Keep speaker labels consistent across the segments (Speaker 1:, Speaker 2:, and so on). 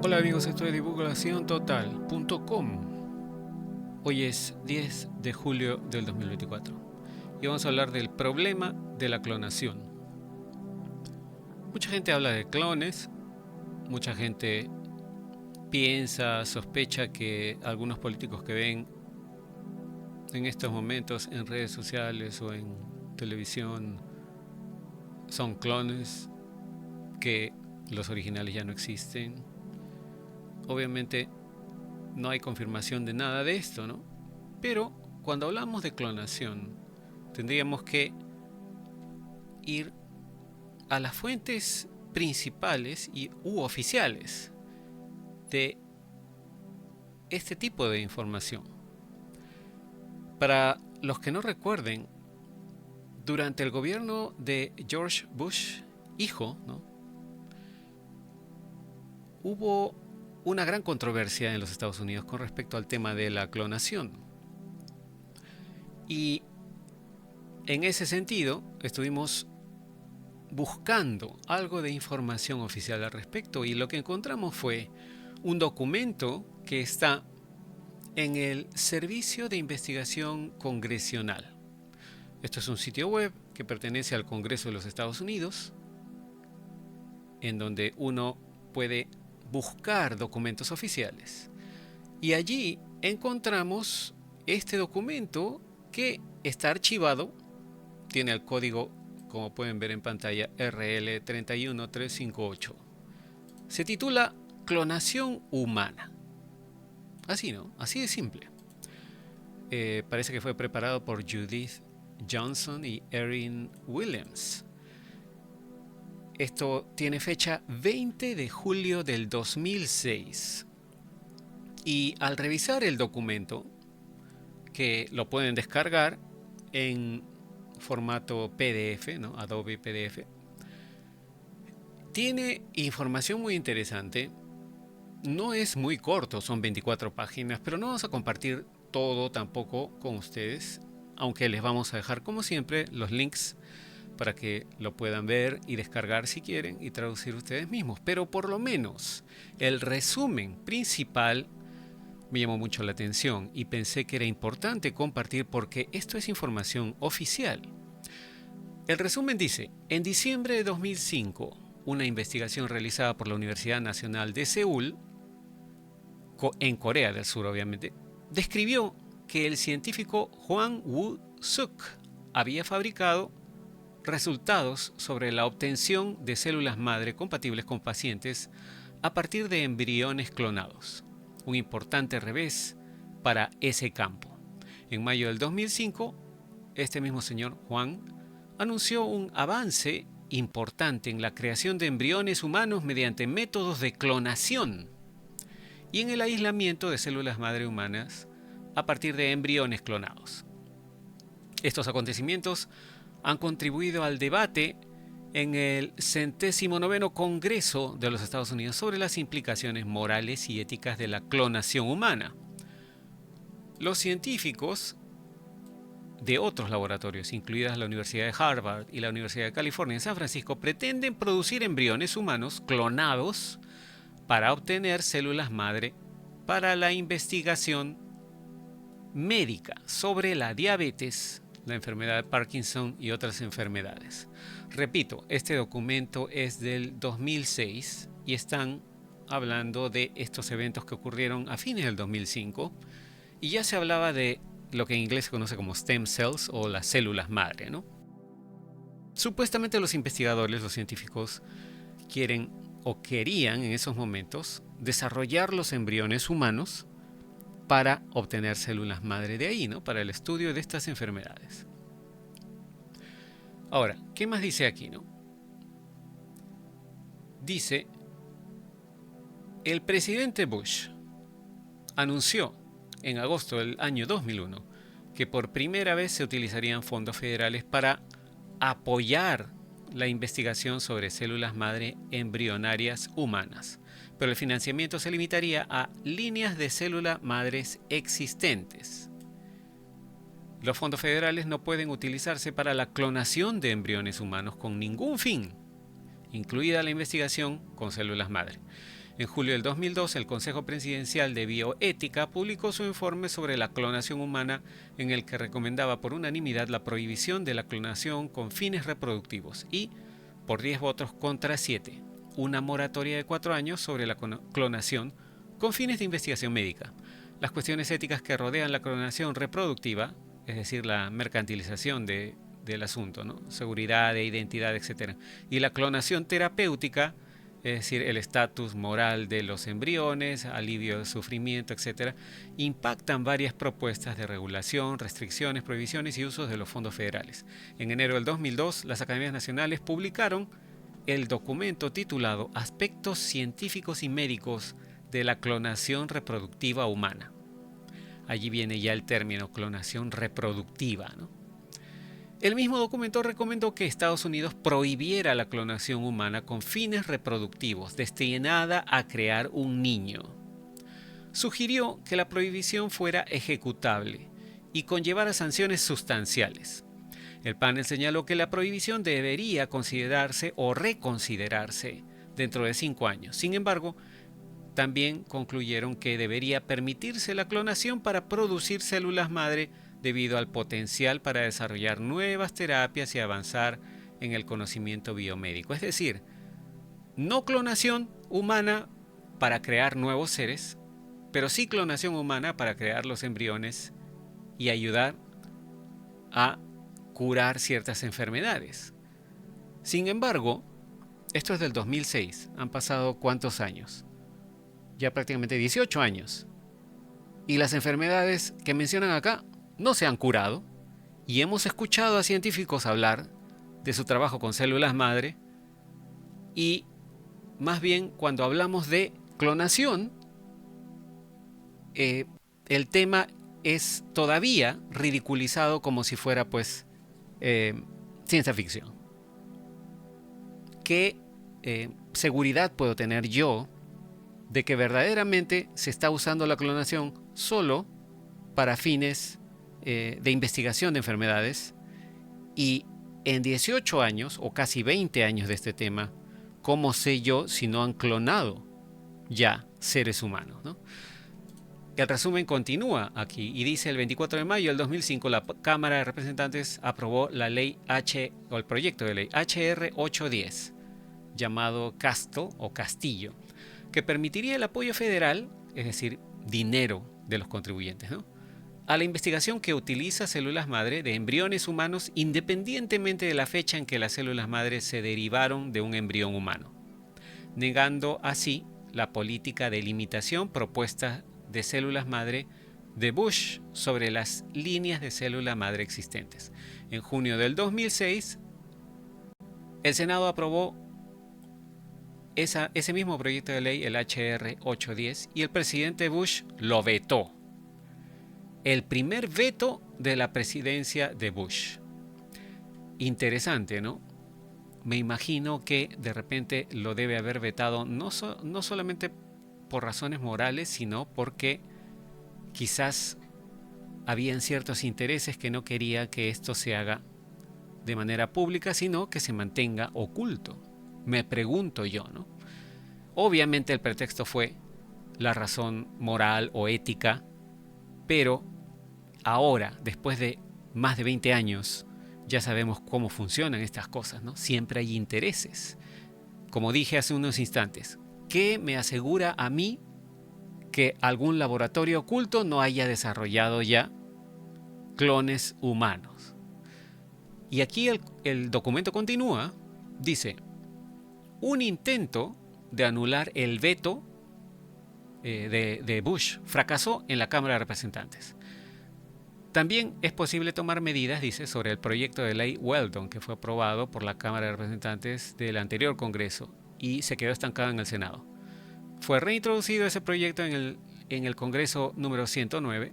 Speaker 1: Hola amigos, esto es divulgaciontotal.com. Hoy es 10 de julio del 2024 y vamos a hablar del problema de la clonación. Mucha gente habla de clones, mucha gente piensa, sospecha que algunos políticos que ven en estos momentos en redes sociales o en televisión son clones, que los originales ya no existen. Obviamente no hay confirmación de nada de esto, ¿no? Pero cuando hablamos de clonación, tendríamos que ir a las fuentes principales u oficiales de este tipo de información. Para los que no recuerden, durante el gobierno de George Bush, hijo, ¿no?, hubo una gran controversia en los Estados Unidos con respecto al tema de la clonación. Y en ese sentido, estuvimos buscando algo de información oficial al respecto y lo que encontramos fue un documento que está en el Servicio de Investigación Congresional. Esto es un sitio web que pertenece al Congreso de los Estados Unidos, en donde uno puede buscar documentos oficiales. Y allí encontramos este documento que está archivado, tiene el código, como pueden ver en pantalla, RL31358. Se titula Clonación humana. Así, ¿no? Así de simple. Parece que fue preparado por Judith Johnson y Erin Williams. Esto tiene fecha 20 de julio del 2006. Y al revisar el documento, que lo pueden descargar en formato PDF, ¿no?, Adobe PDF, tiene información muy interesante. No es muy corto, son 24 páginas, pero no vamos a compartir todo tampoco con ustedes, aunque les vamos a dejar, como siempre, los links para que lo puedan ver y descargar si quieren y traducir ustedes mismos. Pero por lo menos el resumen principal me llamó mucho la atención y pensé que era importante compartir porque esto es información oficial. El resumen dice: en diciembre de 2005, una investigación realizada por la Universidad Nacional de Seúl, en Corea del Sur obviamente, describió que el científico Hwang Woo-suk había fabricado resultados sobre la obtención de células madre compatibles con pacientes a partir de embriones clonados. Un importante revés para ese campo. En mayo del 2005, este mismo señor Hwang anunció un avance importante en la creación de embriones humanos mediante métodos de clonación y en el aislamiento de células madre humanas a partir de embriones clonados. Estos acontecimientos han contribuido al debate en el 69º Congreso de los Estados Unidos sobre las implicaciones morales y éticas de la clonación humana. Los científicos de otros laboratorios, incluidas la Universidad de Harvard y la Universidad de California en San Francisco, pretenden producir embriones humanos clonados para obtener células madre para la investigación médica sobre la diabetes, la enfermedad de Parkinson y otras enfermedades. Repito, este documento es del 2006 y están hablando de estos eventos que ocurrieron a fines del 2005 y ya se hablaba de lo que en inglés se conoce como stem cells o las células madre, ¿no? Supuestamente los investigadores, los científicos, quieren o querían en esos momentos desarrollar los embriones humanos para obtener células madre de ahí, ¿no?, para el estudio de estas enfermedades. Ahora, ¿qué más dice aquí, no? Dice: el presidente Bush anunció en agosto del año 2001 que por primera vez se utilizarían fondos federales para apoyar la investigación sobre células madre embrionarias humanas, pero el financiamiento se limitaría a líneas de células madres existentes. Los fondos federales no pueden utilizarse para la clonación de embriones humanos con ningún fin, incluida la investigación con células madre. En julio del 2002, el Consejo Presidencial de Bioética publicó su informe sobre la clonación humana, en el que recomendaba por unanimidad la prohibición de la clonación con fines reproductivos y, por 10 votos contra 7, una moratoria de 4 años sobre la clonación con fines de investigación médica. Las cuestiones éticas que rodean la clonación reproductiva, es decir, la mercantilización del asunto, ¿no? Seguridad de identidad, etc. Y la clonación terapéutica, es decir, el estatus moral de los embriones, alivio de sufrimiento, etc., impactan varias propuestas de regulación, restricciones, prohibiciones y usos de los fondos federales. En enero del 2002, las Academias Nacionales publicaron el documento titulado Aspectos científicos y médicos de la clonación reproductiva humana. Allí viene ya el término clonación reproductiva, ¿no? El mismo documento recomendó que Estados Unidos prohibiera la clonación humana con fines reproductivos destinada a crear un niño. Sugirió que la prohibición fuera ejecutable y conllevara sanciones sustanciales. El panel señaló que la prohibición debería considerarse o reconsiderarse dentro de 5 años. Sin embargo, también concluyeron que debería permitirse la clonación para producir células madre debido al potencial para desarrollar nuevas terapias y avanzar en el conocimiento biomédico. Es decir, no clonación humana para crear nuevos seres, pero sí clonación humana para crear los embriones y ayudar a curar ciertas enfermedades. Sin embargo, esto es del 2006. Han pasado ¿cuántos años? Ya prácticamente 18 años. Y las enfermedades que mencionan acá no se han curado. Y hemos escuchado a científicos hablar de su trabajo con células madre. Y más bien cuando hablamos de clonación, el tema es todavía ridiculizado como si fuera pues ciencia ficción. ¿Qué seguridad puedo tener yo de que verdaderamente se está usando la clonación solo para fines de investigación de enfermedades? Y en 18 años o casi 20 años de este tema, ¿cómo sé yo si no han clonado ya seres humanos, ¿no? El resumen continúa aquí y dice: el 24 de mayo del 2005 la Cámara de Representantes aprobó la ley el proyecto de ley HR 810, llamado Castle o Castillo, que permitiría el apoyo federal, es decir, dinero de los contribuyentes, ¿no?, a la investigación que utiliza células madre de embriones humanos independientemente de la fecha en que las células madre se derivaron de un embrión humano, negando así la política de limitación propuesta de células madre de Bush sobre las líneas de célula madre existentes. En junio del 2006, el Senado aprobó ese mismo proyecto de ley, el HR 810, y el presidente Bush lo vetó. El primer veto de la presidencia de Bush. Interesante, ¿no? Me imagino que de repente lo debe haber vetado no solamente por razones morales, sino porque quizás habían ciertos intereses que no quería que esto se haga de manera pública, sino que se mantenga oculto. Me pregunto yo, ¿no? Obviamente el pretexto fue la razón moral o ética, pero ahora, después de más de 20 años, ya sabemos cómo funcionan estas cosas, ¿no? Siempre hay intereses. Como dije hace unos instantes, ¿qué me asegura a mí que algún laboratorio oculto no haya desarrollado ya clones humanos? Y aquí el documento continúa, dice: un intento de anular el veto de Bush fracasó en la Cámara de Representantes. También es posible tomar medidas, dice, sobre el proyecto de ley Weldon, que fue aprobado por la Cámara de Representantes del anterior Congreso y se quedó estancado en el Senado. Fue reintroducido ese proyecto en el Congreso número 109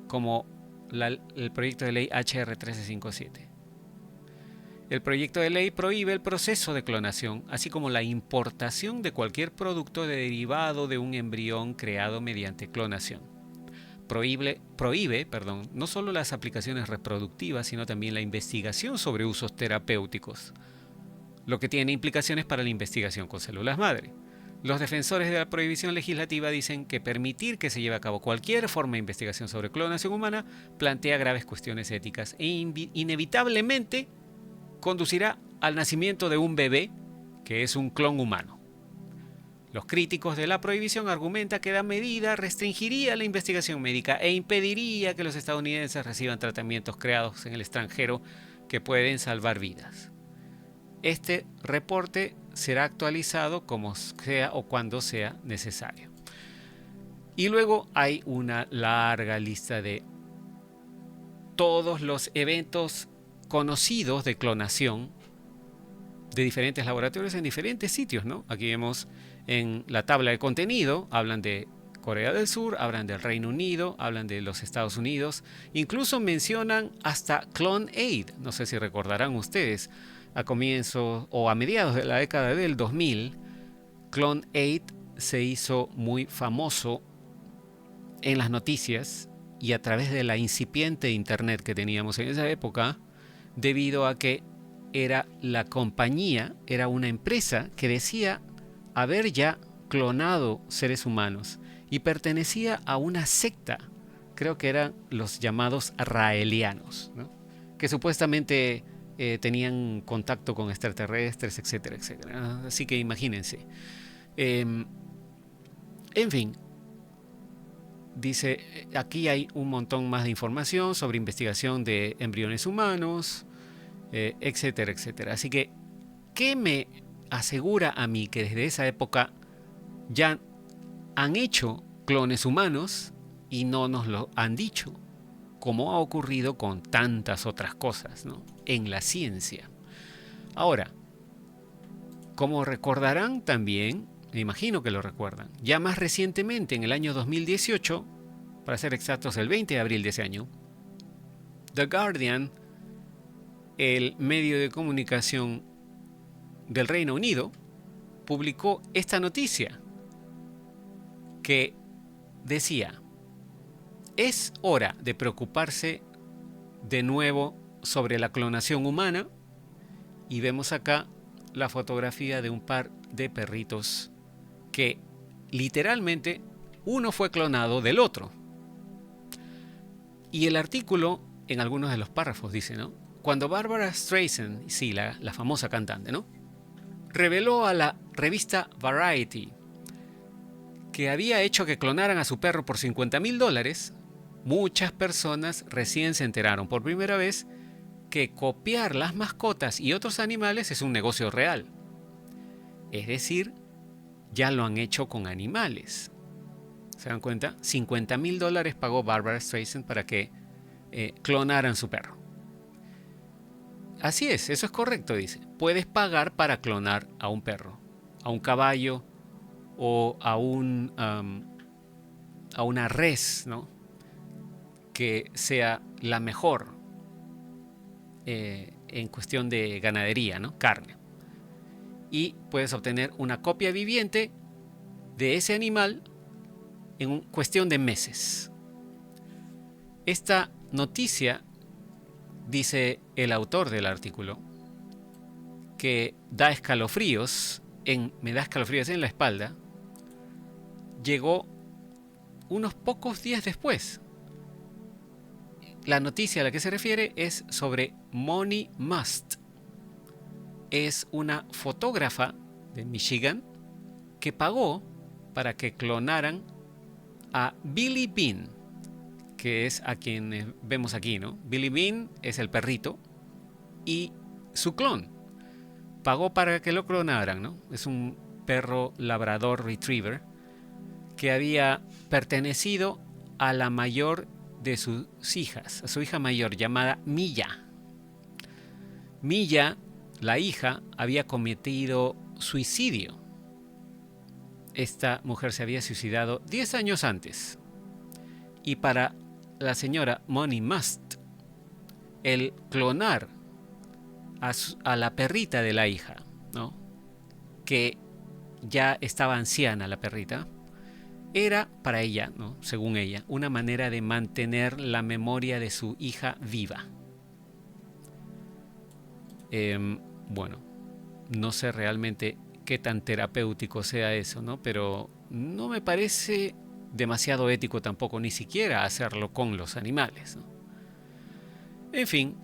Speaker 1: como el proyecto de ley HR 1357. El proyecto de ley prohíbe el proceso de clonación, así como la importación de cualquier producto derivado de un embrión creado mediante clonación. Prohíbe, no solo las aplicaciones reproductivas, sino también la investigación sobre usos terapéuticos, lo que tiene implicaciones para la investigación con células madre. Los defensores de la prohibición legislativa dicen que permitir que se lleve a cabo cualquier forma de investigación sobre clonación humana plantea graves cuestiones éticas e inevitablemente conducirá al nacimiento de un bebé que es un clon humano. Los críticos de la prohibición argumentan que la medida restringiría la investigación médica e impediría que los estadounidenses reciban tratamientos creados en el extranjero que pueden salvar vidas. Este reporte será actualizado como sea o cuando sea necesario. Y luego hay una larga lista de todos los eventos conocidos de clonación de diferentes laboratorios en diferentes sitios, ¿no? Aquí vemos en la tabla de contenido, hablan de Corea del Sur, hablan del Reino Unido, hablan de los Estados Unidos, incluso mencionan hasta CloneAid, no sé si recordarán ustedes, a comienzos o a mediados de la década del 2000, CloneAid se hizo muy famoso en las noticias y a través de la incipiente internet que teníamos en esa época, debido a que era la compañía, era una empresa que decía haber ya clonado seres humanos y pertenecía a una secta, creo que eran los llamados raelianos, ¿no? Que supuestamente tenían contacto con extraterrestres, etcétera, etcétera. Así que imagínense. En fin, dice, aquí hay un montón más de información sobre investigación de embriones humanos, etcétera, etcétera. Así que, ¿qué me asegura a mí que desde esa época ya han hecho clones humanos y no nos lo han dicho? Como ha ocurrido con tantas otras cosas, ¿no? En la ciencia. Ahora, como recordarán también, me imagino que lo recuerdan, ya más recientemente, en el año 2018, para ser exactos, el 20 de abril de ese año, The Guardian, el medio de comunicación del Reino Unido, publicó esta noticia que decía: es hora de preocuparse de nuevo sobre la clonación humana, y vemos acá la fotografía de un par de perritos que literalmente uno fue clonado del otro. Y el artículo en algunos de los párrafos dice, ¿no? Cuando Barbara Streisand, sí, la famosa cantante, ¿no?, reveló a la revista Variety que había hecho que clonaran a su perro por $50,000, muchas personas recién se enteraron por primera vez que copiar las mascotas y otros animales es un negocio real. Es decir, ya lo han hecho con animales. ¿Se dan cuenta? $50,000 pagó Barbara Streisand para que clonaran su perro. Así es, eso es correcto, dice. Puedes pagar para clonar a un perro, a un caballo o a una res, ¿no?, que sea la mejor en cuestión de ganadería, ¿no?, carne. Y puedes obtener una copia viviente de ese animal en cuestión de meses. Esta noticia, dice el autor del artículo, que da escalofríos, me da escalofríos en la espalda, llegó unos pocos días después. La noticia a la que se refiere es sobre Moni Must. Es una fotógrafa de Michigan que pagó para que clonaran a Billy Bean, que es a quien vemos aquí, ¿no? Billy Bean es el perrito y su clon. Pagó para que lo clonaran, ¿no? Es un perro labrador retriever que había pertenecido a la mayor de sus hijas, a su hija mayor llamada Milla. Milla, la hija, había cometido suicidio. Esta mujer se había suicidado 10 años antes. Y para la señora Moni Must, el clonar a la perrita de la hija, ¿no?, que ya estaba anciana la perrita, era para ella, ¿no?, según ella, una manera de mantener la memoria de su hija viva. Bueno, no sé realmente qué tan terapéutico sea eso, ¿no? Pero no me parece demasiado ético tampoco, ni siquiera hacerlo con los animales, ¿no? En fin,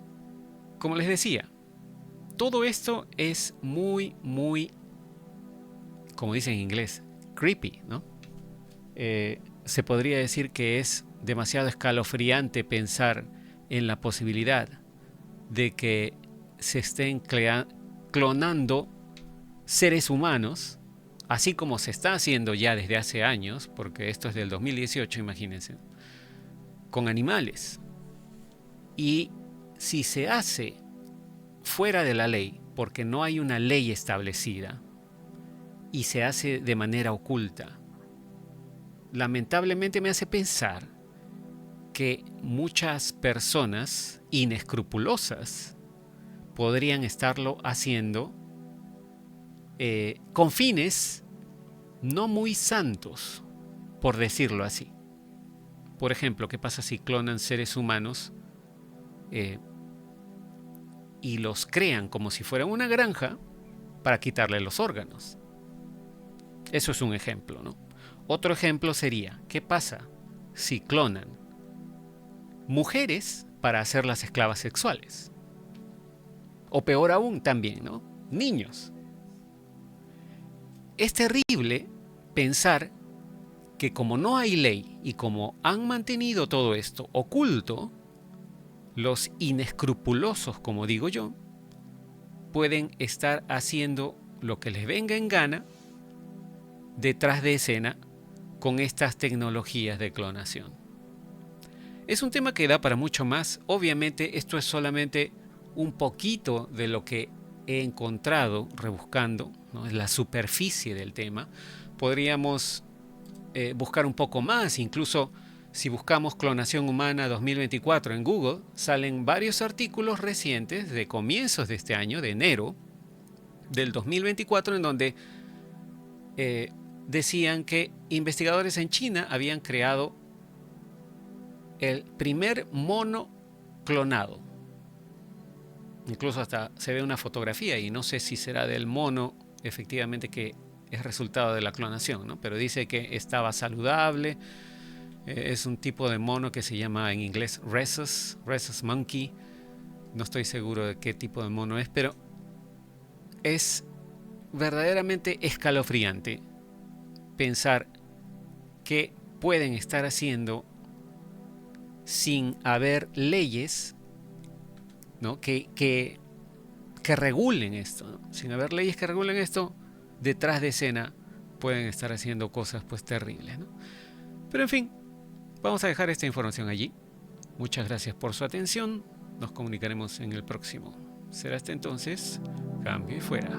Speaker 1: como les decía, todo esto es muy, muy, como dicen en inglés, creepy, ¿no? Se podría decir que es demasiado escalofriante pensar en la posibilidad de que se estén clonando seres humanos, así como se está haciendo ya desde hace años, porque esto es del 2018, imagínense, con animales. Y si se hace fuera de la ley, porque no hay una ley establecida, y se hace de manera oculta, lamentablemente me hace pensar que muchas personas inescrupulosas podrían estarlo haciendo con fines no muy santos, por decirlo así. Por ejemplo, ¿qué pasa si clonan seres humanos y los crean como si fueran una granja para quitarle los órganos? Eso es un ejemplo, ¿no? Otro ejemplo sería, ¿qué pasa si clonan mujeres para hacerlas esclavas sexuales? O peor aún también, ¿no? Niños. Es terrible pensar que como no hay ley y como han mantenido todo esto oculto, los inescrupulosos, como digo yo, pueden estar haciendo lo que les venga en gana detrás de escena con estas tecnologías de clonación. Es un tema que da para mucho más. Obviamente esto es solamente un poquito de lo que he encontrado rebuscando, ¿no? Es la superficie del tema. Podríamos buscar un poco más, incluso si buscamos clonación humana 2024 en Google, salen varios artículos recientes de comienzos de este año, de enero del 2024, en donde decían que investigadores en China habían creado el primer mono clonado. Incluso hasta se ve una fotografía y no sé si será del mono efectivamente que es resultado de la clonación, ¿no? Pero dice que estaba saludable. Es un tipo de mono que se llama en inglés rhesus monkey. No estoy seguro de qué tipo de mono es, pero es verdaderamente escalofriante pensar que pueden estar haciendo sin haber leyes, ¿no? que regulen esto, ¿no? Sin haber leyes que regulen esto, detrás de escena pueden estar haciendo cosas pues terribles, ¿no? Pero en fin, vamos a dejar esta información allí. Muchas gracias por su atención. Nos comunicaremos en el próximo. Será hasta entonces, cambio y fuera.